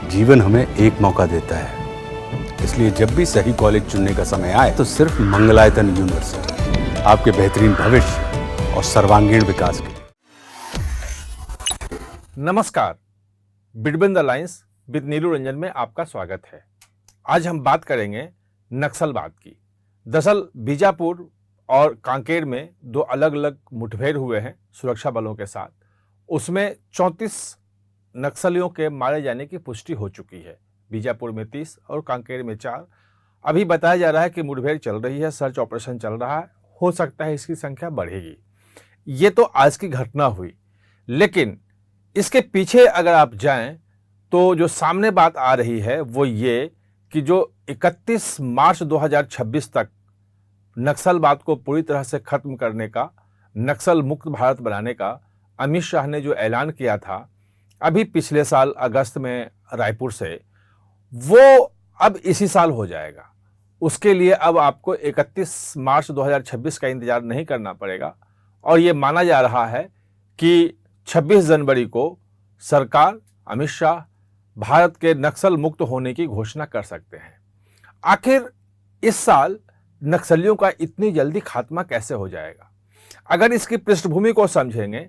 जीवन हमें एक मौका देता है, इसलिए जब भी सही कॉलेज चुनने का समय आए तो सिर्फ मंगलायतन यूनिवर्सिटी आपके बेहतरीन भविष्य और सर्वांगीण विकास के लिए। नमस्कार, बिटवीन द लाइंस विद नीलू रंजन में आपका स्वागत है। आज हम बात करेंगे नक्सलवाद की। दरअसल बीजापुर और कांकेर में दो अलग अलग मुठभेड़ हुए हैं सुरक्षा बलों के साथ। उसमें 34 नक्सलियों के मारे जाने की पुष्टि हो चुकी है। बीजापुर में 30 और कांकेर में 4। अभी बताया जा रहा है कि मुठभेड़ चल रही है, सर्च ऑपरेशन चल रहा है, हो सकता है इसकी संख्या बढ़ेगी। ये तो आज की घटना हुई, लेकिन इसके पीछे अगर आप जाएं तो जो सामने बात आ रही है वो ये कि जो 31 मार्च 2026 तक नक्सलवाद को पूरी तरह से खत्म करने का, नक्सल मुक्त भारत बनाने का अमित शाह ने जो ऐलान किया था अभी पिछले साल अगस्त में रायपुर से, वो अब इसी साल हो जाएगा। उसके लिए अब आपको 31 मार्च 2026 का इंतजार नहीं करना पड़ेगा और ये माना जा रहा है कि 26 जनवरी को सरकार, अमित शाह भारत के नक्सल मुक्त होने की घोषणा कर सकते हैं। आखिर इस साल नक्सलियों का इतनी जल्दी खात्मा कैसे हो जाएगा? अगर इसकी पृष्ठभूमि को समझेंगे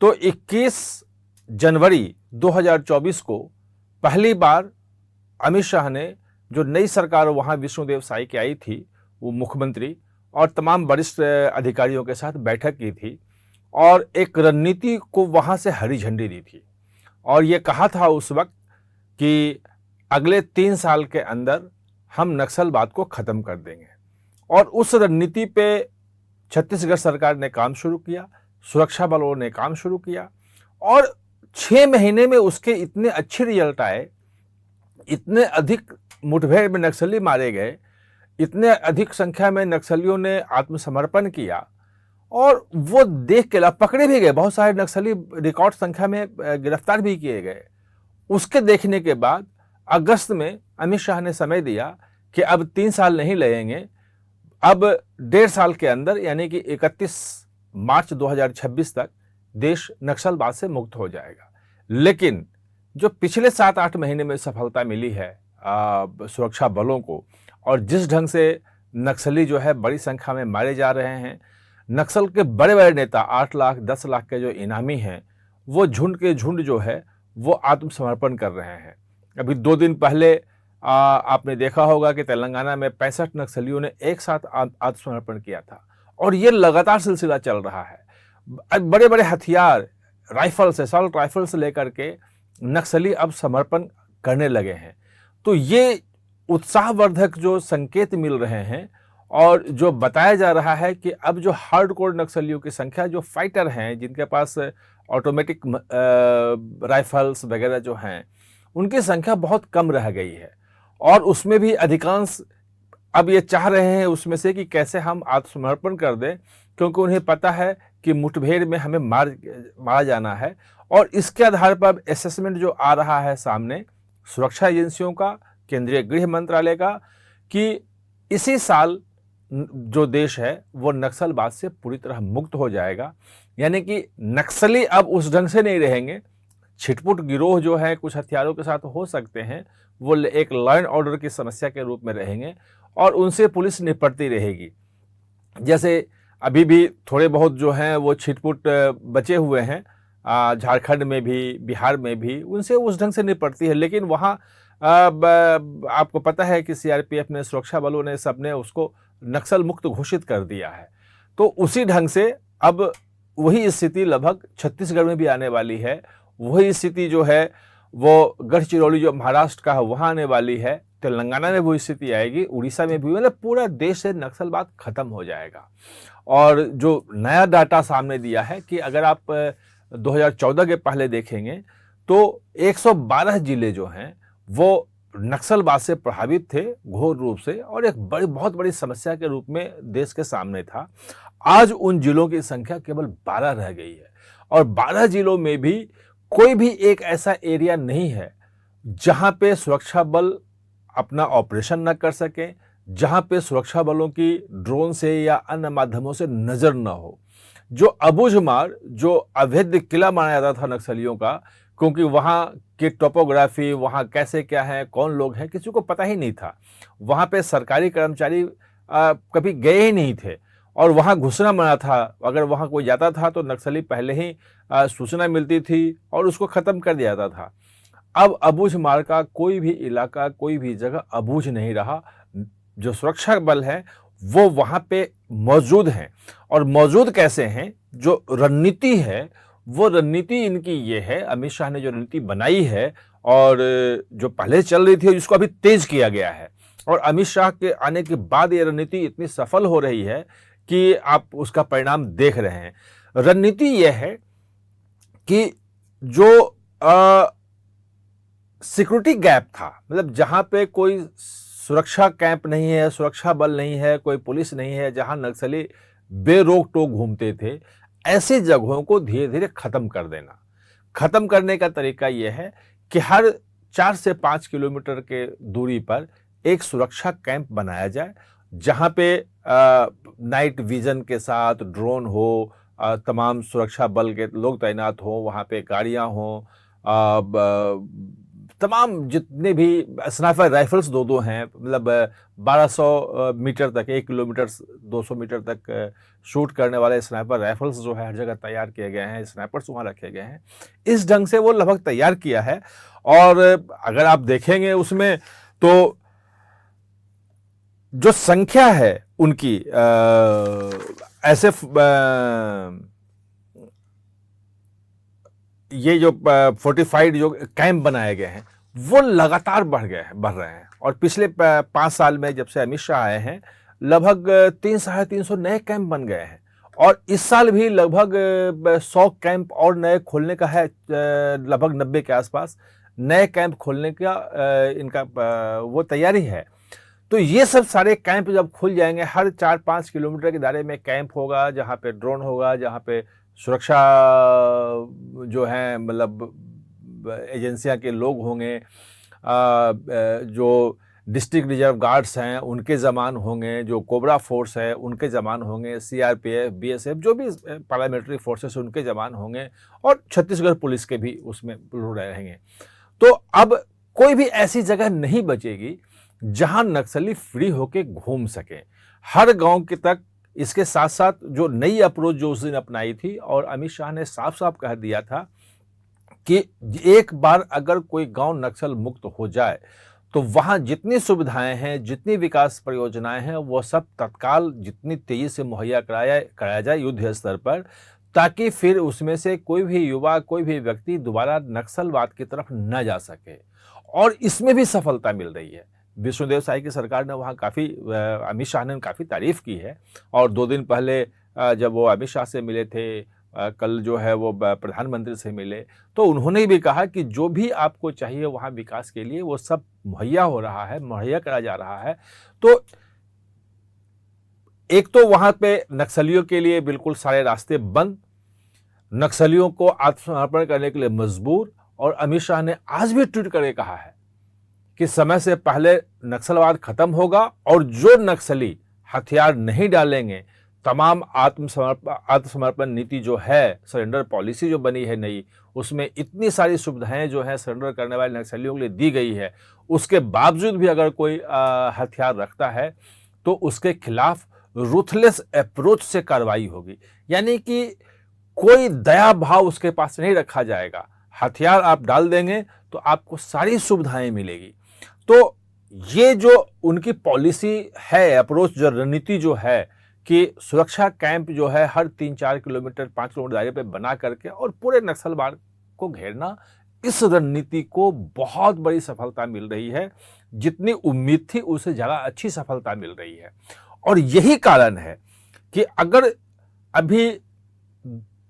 तो 21 जनवरी 2024 को पहली बार अमित शाह ने, जो नई सरकार वहां विष्णुदेव साई की आई थी, वो मुख्यमंत्री और तमाम वरिष्ठ अधिकारियों के साथ बैठक की थी और एक रणनीति को वहां से हरी झंडी दी थी और ये कहा था उस वक्त कि अगले 3 साल के अंदर हम नक्सलवाद को खत्म कर देंगे। और उस रणनीति पे छत्तीसगढ़ सरकार ने काम शुरू किया, सुरक्षा बलों ने काम शुरू किया और 6 महीने में उसके इतने अच्छे रिजल्ट आए, इतने अधिक मुठभेड़ में नक्सली मारे गए, इतने अधिक संख्या में नक्सलियों ने आत्मसमर्पण किया और वो देख के पकड़े भी गए, बहुत सारे नक्सली रिकॉर्ड संख्या में गिरफ्तार भी किए गए। उसके देखने के बाद अगस्त में अमित शाह ने समय दिया कि अब 3 साल नहीं लगेंगे, अब 1.5 साल के अंदर यानी कि 31 मार्च 2026 तक देश नक्सलवाद से मुक्त हो जाएगा। लेकिन जो पिछले 7-8 महीने में सफलता मिली है सुरक्षा बलों को और जिस ढंग से नक्सली जो है बड़ी संख्या में मारे जा रहे हैं, नक्सल के बड़े बड़े नेता 8 लाख 10 लाख के जो इनामी हैं वो झुंड के झुंड जो है वो आत्मसमर्पण कर रहे हैं। अभी 2 दिन पहले आपने देखा होगा कि तेलंगाना में 65 नक्सलियों ने एक साथ आत्मसमर्पण किया था और ये लगातार सिलसिला चल रहा है। बड़े बड़े हथियार, राइफल से, असॉल्ट राइफल से लेकर के नक्सली अब समर्पण करने लगे हैं। तो ये उत्साहवर्धक जो संकेत मिल रहे हैं और जो बताया जा रहा है कि अब जो हार्डकोर नक्सलियों की संख्या, जो फाइटर हैं, जिनके पास ऑटोमेटिक राइफल्स वगैरह जो हैं, उनकी संख्या बहुत कम रह गई है और उसमें भी अधिकांश अब ये चाह रहे हैं उसमें से कि कैसे हम आत्मसमर्पण कर दें, क्योंकि उन्हें पता है कि मुठभेड़ में हमें मारा जाना है। और इसके आधार पर अब असेसमेंट जो आ रहा है सामने सुरक्षा एजेंसियों का, केंद्रीय गृह मंत्रालय का, कि इसी साल जो देश है वो नक्सलवाद से पूरी तरह मुक्त हो जाएगा। यानी कि नक्सली अब उस ढंग से नहीं रहेंगे। छिटपुट गिरोह जो है कुछ हथियारों के साथ हो सकते हैं, वो एक लॉ एंड ऑर्डर की समस्या के रूप में रहेंगे और उनसे पुलिस निपटती रहेगी। जैसे अभी भी थोड़े बहुत जो हैं वो छिटपुट बचे हुए हैं, झारखंड में भी, बिहार में भी, उनसे उस ढंग से निपटती है। लेकिन वहाँ आपको पता है कि सीआरपीएफ ने, सुरक्षा बलों ने, सबने उसको नक्सल मुक्त घोषित कर दिया है। तो उसी ढंग से अब वही स्थिति लगभग छत्तीसगढ़ में भी आने वाली है। वही स्थिति जो है वो गढ़चिरौली जो महाराष्ट्र का है वहाँ आने वाली है, तेलंगाना में वही स्थिति आएगी, उड़ीसा में भी, मतलब पूरा देश से नक्सलवाद खत्म हो जाएगा। और जो नया डाटा सामने दिया है कि अगर आप 2014 के पहले देखेंगे तो 112 जिले जो हैं वो नक्सलवाद से प्रभावित थे घोर रूप से और एक बहुत बड़ी समस्या के रूप में देश के सामने था। आज उन जिलों की संख्या केवल 12 रह गई है और 12 जिलों में भी कोई भी एक ऐसा एरिया नहीं है जहां पे सुरक्षा बल अपना ऑपरेशन न कर सके, जहां पे सुरक्षा बलों की ड्रोन से या अन्य माध्यमों से नजर न हो। जो अबूझमार, जो अवैध किला माना जाता था नक्सलियों का, क्योंकि वहाँ की टोपोग्राफी, वहाँ कैसे क्या है, कौन लोग हैं, किसी को पता ही नहीं था। वहाँ पे सरकारी कर्मचारी कभी गए ही नहीं थे और वहाँ घुसना मना था। अगर वहाँ कोई जाता था तो नक्सली पहले ही सूचना मिलती थी और उसको ख़त्म कर दिया जाता था। अब अबूझ मार्ग का कोई भी इलाका, कोई भी जगह अबूझ नहीं रहा। जो सुरक्षा बल है वो वहाँ पे मौजूद हैं और मौजूद कैसे हैं, जो रणनीति है वो रणनीति इनकी ये है, अमित शाह ने जो रणनीति बनाई है और जो पहले चल रही थी उसको अभी तेज किया गया है और अमित शाह के आने के बाद ये रणनीति इतनी सफल हो रही है कि आप उसका परिणाम देख रहे हैं। रणनीति यह है कि जो सिक्योरिटी गैप था, मतलब जहां पे कोई सुरक्षा कैंप नहीं है, सुरक्षा बल नहीं है, कोई पुलिस नहीं है, जहां नक्सली बेरोक टोक घूमते थे, ऐसी जगहों को धीरे धीरे खत्म कर देना। खत्म करने का तरीका यह है कि हर 4 से 5 किलोमीटर के दूरी पर एक सुरक्षा कैंप बनाया जाए, जहां पे नाइट विजन के साथ ड्रोन हो, तमाम सुरक्षा बल के लोग तैनात हों, वहां पे गाड़ियां हों, तमाम जितने भी स्नाइपर राइफल्स दो हैं, मतलब 1200 मीटर तक, 1 किलोमीटर 200 मीटर तक शूट करने वाले स्नाइपर राइफल्स जो है हर जगह तैयार किए गए हैं, स्नाइपर्स वहाँ रखे गए हैं। इस ढंग से वो लगभग तैयार किया है और अगर आप देखेंगे उसमें तो जो संख्या है उनकी ऐसे ये जो फोर्टिफाइड जो कैंप बनाए गए हैं वो लगातार बढ़ रहे हैं और पिछले 5 साल में जब से अमित शाह आए हैं लगभग 300-350 नए कैंप बन गए हैं और इस साल भी लगभग 100 कैंप और नए खोलने का है, लगभग 90 के आसपास नए कैंप खोलने का इनका वो तैयारी है। तो ये सब सारे कैंप जब खुल जाएंगे, हर 4-5 किलोमीटर के दायरे में कैंप होगा, जहाँ पे ड्रोन होगा, जहाँ पे सुरक्षा जो है मतलब एजेंसियां के लोग होंगे, जो डिस्ट्रिक्ट रिजर्व गार्ड्स हैं उनके जवान होंगे, जो कोबरा फोर्स है उनके जवान होंगे, सीआरपीएफ, बीएसएफ जो भी पैरामिलिट्री फोर्सेस उनके जवान होंगे और छत्तीसगढ़ पुलिस के भी उसमें रहेंगे। तो अब कोई भी ऐसी जगह नहीं बचेगी जहां नक्सली फ्री होके घूम सके, हर गांव के तक। इसके साथ साथ जो नई अप्रोच जो उस दिन अपनाई थी और अमित शाह ने साफ साफ कह दिया था कि एक बार अगर कोई गांव नक्सल मुक्त हो जाए तो वहां जितनी सुविधाएं हैं, जितनी विकास परियोजनाएं हैं, वो सब तत्काल जितनी तेजी से मुहैया कराया जाए युद्ध स्तर पर, ताकि फिर उसमें से कोई भी युवा, कोई भी व्यक्ति दोबारा नक्सलवाद की तरफ न जा सके। और इसमें भी सफलता मिल रही है। विष्णुदेव साई की सरकार ने वहाँ काफ़ी, अमित शाह ने काफ़ी तारीफ की है और 2 दिन पहले जब वो अमित शाह से मिले थे, कल जो है वो प्रधानमंत्री से मिले, तो उन्होंने भी कहा कि जो भी आपको चाहिए वहाँ विकास के लिए वो सब मुहैया हो रहा है, मुहैया करा जा रहा है। तो एक तो वहाँ पे नक्सलियों के लिए बिल्कुल सारे रास्ते बंद, नक्सलियों को आत्मसमर्पण करने के लिए मजबूर, और अमित शाह ने आज भी ट्वीट करके कहा है कि समय से पहले नक्सलवाद खत्म होगा और जो नक्सली हथियार नहीं डालेंगे, तमाम आत्मसमर्पण नीति जो है, सरेंडर पॉलिसी जो बनी है नई, उसमें इतनी सारी सुविधाएं जो है सरेंडर करने वाले नक्सलियों के लिए दी गई है, उसके बावजूद भी अगर कोई हथियार रखता है तो उसके खिलाफ रूथलेस अप्रोच से कार्रवाई होगी। यानी कि कोई दया भाव उसके पास नहीं रखा जाएगा। हथियार आप डाल देंगे तो आपको सारी सुविधाएं मिलेगी। तो ये जो उनकी पॉलिसी है, अप्रोच जो रणनीति जो है कि सुरक्षा कैंप जो है हर 3-4 किलोमीटर 5 किलोमीटर दायरे पे बना करके और पूरे नक्सलवाद को घेरना, इस रणनीति को बहुत बड़ी सफलता मिल रही है। जितनी उम्मीद थी उससे ज़्यादा अच्छी सफलता मिल रही है। और यही कारण है कि अगर अभी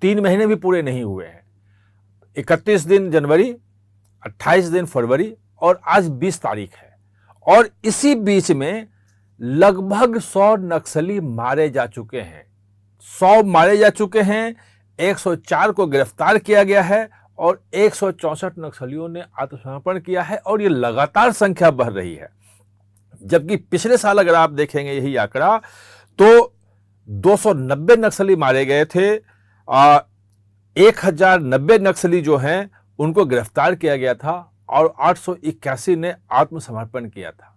3 महीने भी पूरे नहीं हुए हैं, 31 दिन जनवरी, 28 दिन फरवरी और आज 20 तारीख है, और इसी बीच में लगभग 100 नक्सली मारे जा चुके हैं। 100 मारे जा चुके हैं, 104 को गिरफ्तार किया गया है और 164 नक्सलियों ने आत्मसमर्पण किया है, और ये लगातार संख्या बढ़ रही है। जबकि पिछले साल अगर आप देखेंगे यही आंकड़ा तो 290 नक्सली मारे गए थे, 1090 नक्सली जो हैं उनको गिरफ्तार किया गया था और 881 ने आत्मसमर्पण किया था।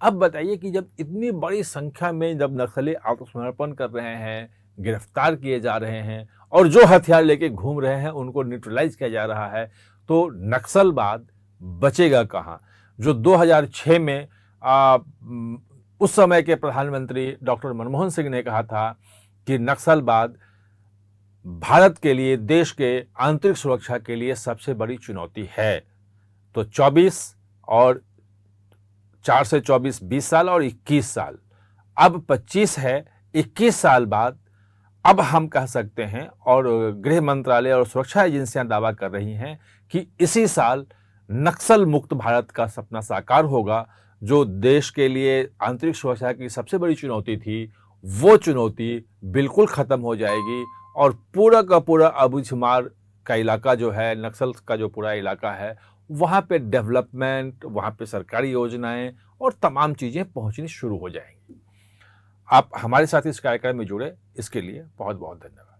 अब बताइए कि जब इतनी बड़ी संख्या में जब नक्सली आत्मसमर्पण कर रहे हैं, गिरफ्तार किए जा रहे हैं और जो हथियार लेके घूम रहे हैं उनको न्यूट्रलाइज किया जा रहा है, तो नक्सलवाद बचेगा कहाँ? जो 2006 में उस समय के प्रधानमंत्री डॉक्टर मनमोहन सिंह ने कहा था कि नक्सलवाद भारत के लिए, देश के आंतरिक सुरक्षा के लिए सबसे बड़ी चुनौती है। तो 24 और 4 से 24 20 साल और 21 साल, अब 25 है, 21 साल बाद अब हम कह सकते हैं और गृह मंत्रालय और सुरक्षा एजेंसियां दावा कर रही हैं कि इसी साल नक्सल मुक्त भारत का सपना साकार होगा। जो देश के लिए आंतरिक सुरक्षा की सबसे बड़ी चुनौती थी, वो चुनौती बिल्कुल खत्म हो जाएगी और पूरा का पूरा अबूझमार का इलाका जो है, नक्सल का जो पूरा इलाका है, वहाँ पे डेवलपमेंट, वहाँ पे सरकारी योजनाएं और तमाम चीज़ें पहुँचनी शुरू हो जाएंगी। आप हमारे साथ इस कार्यक्रम में जुड़े, इसके लिए बहुत बहुत धन्यवाद।